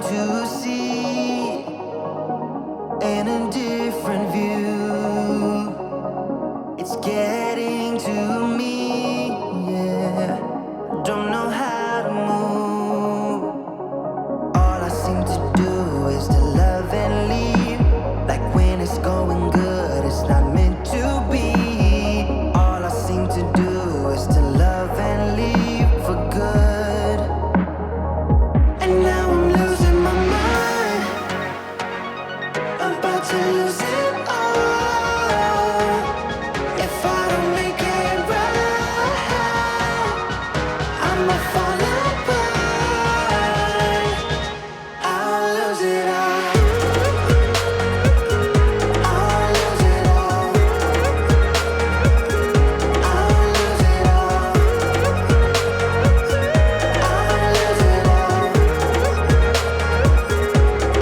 to see in a different view. It's getting to me, yeah. Don't know how to move. All I seem to do is to love and leave. Like when it's going good, it's not meant to be. All I seem to do is to love and leave for good. And now I'm losing my mind, about to lose it all. If I don't make it right, I'ma fall apart. I'll lose it all. I'll lose it all. I'll lose it all. I'll lose it all.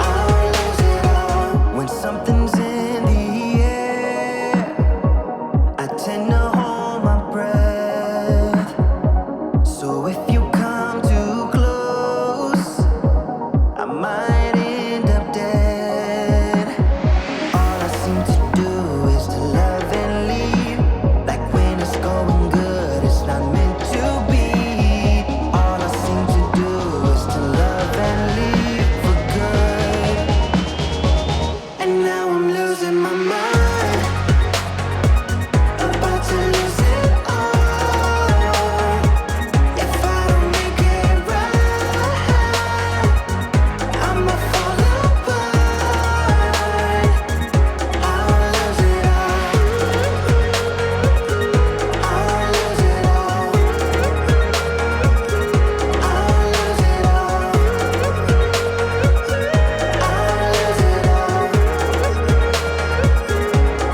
I'll lose it all. When something's in the air, I tend to hold my breath. So if you come too close, I might end up dead. All I seem to do is to love and leave. Like when it's going good, it's not meant to be. All I seem to do is to love and leave for good. And now I'm losing my mind, about to lose it all. If I don't make it right, I'ma fall apart. I'll lose it all. I'll lose it all. I'll lose it all. I'll lose it all.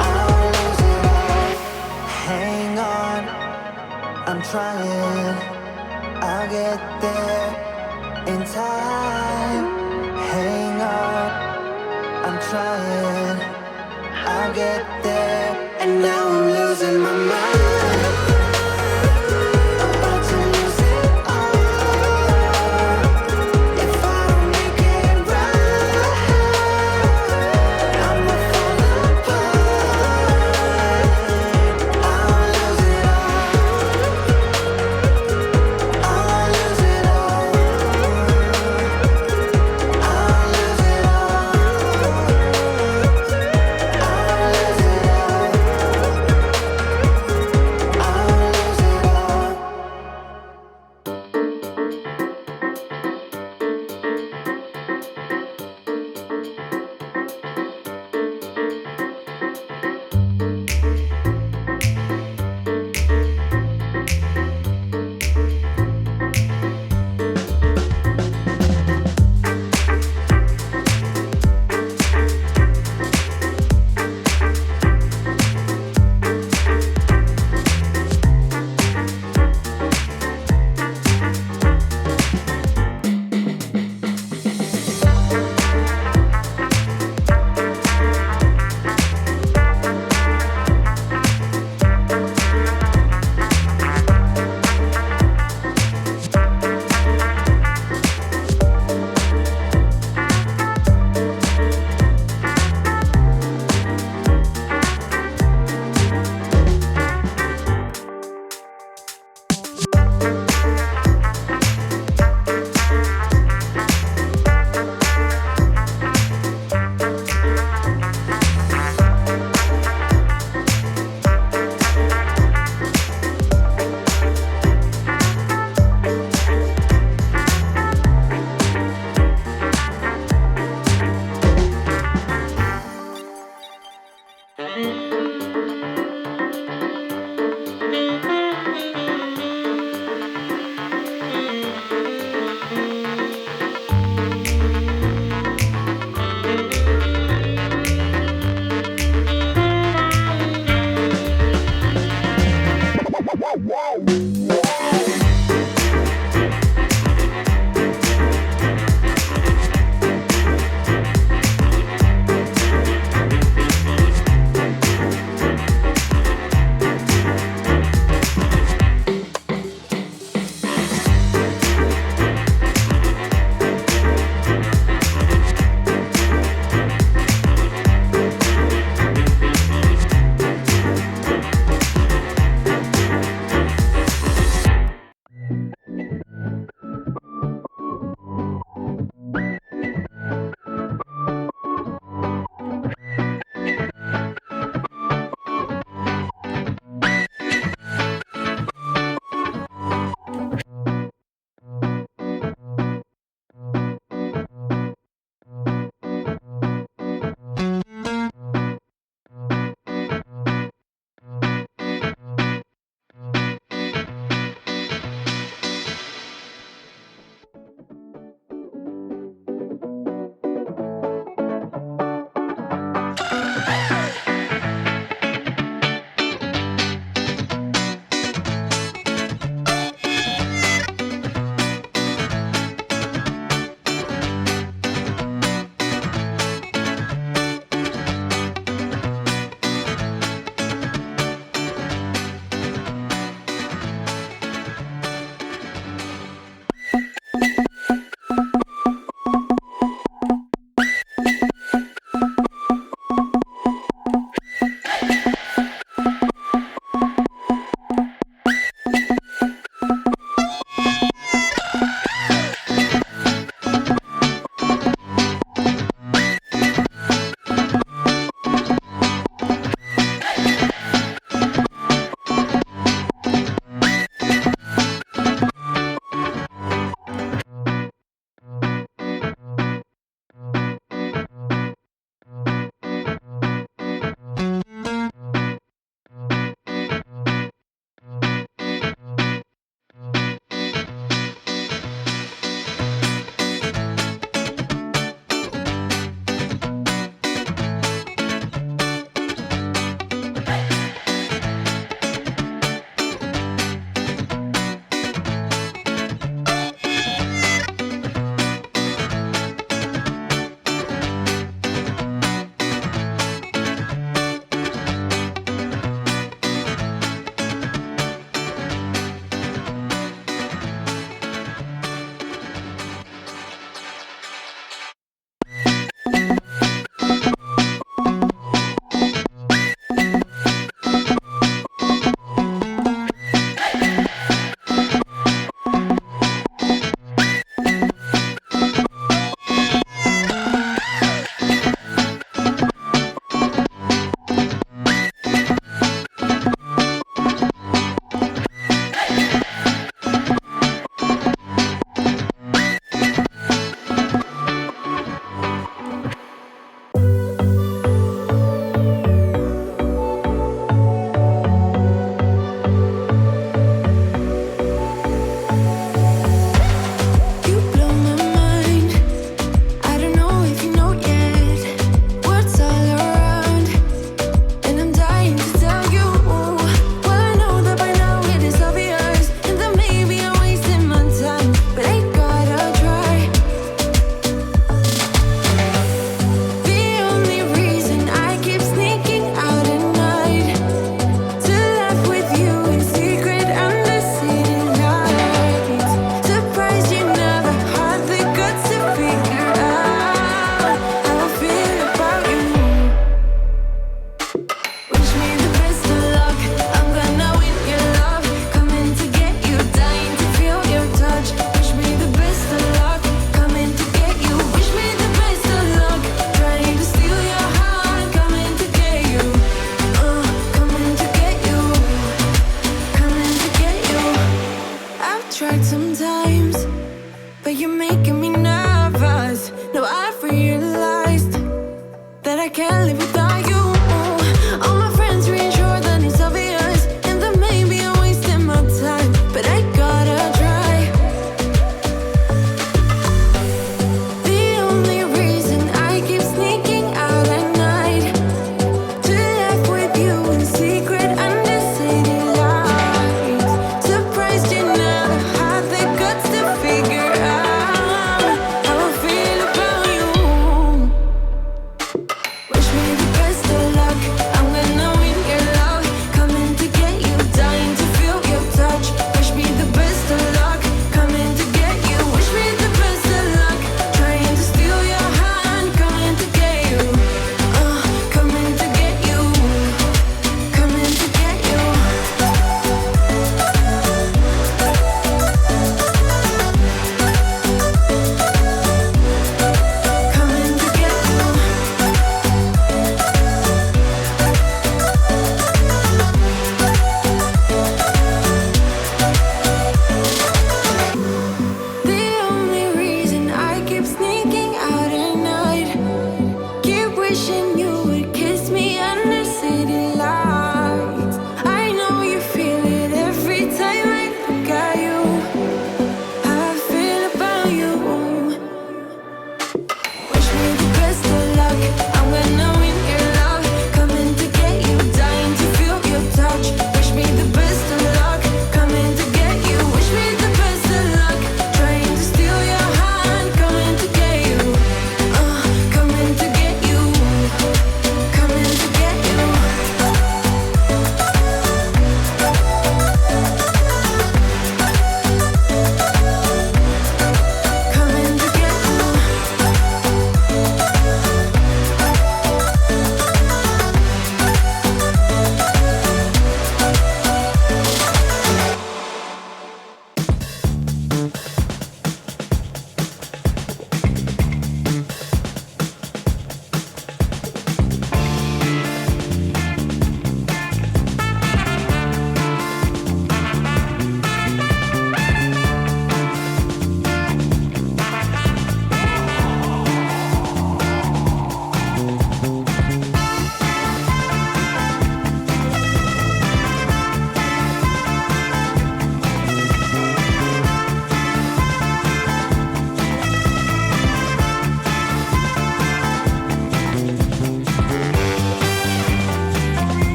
I'll lose it all. Hang on, I'm trying. I'll get there in time. Hang on, I'm trying. I'll get there. And now I'm losing my mind, about to lose it all. If I don't make it right, I'ma fall apart. I'll lose it all. I'll lose it all. I'll lose it all. I'll lose it all. I'll lose it all.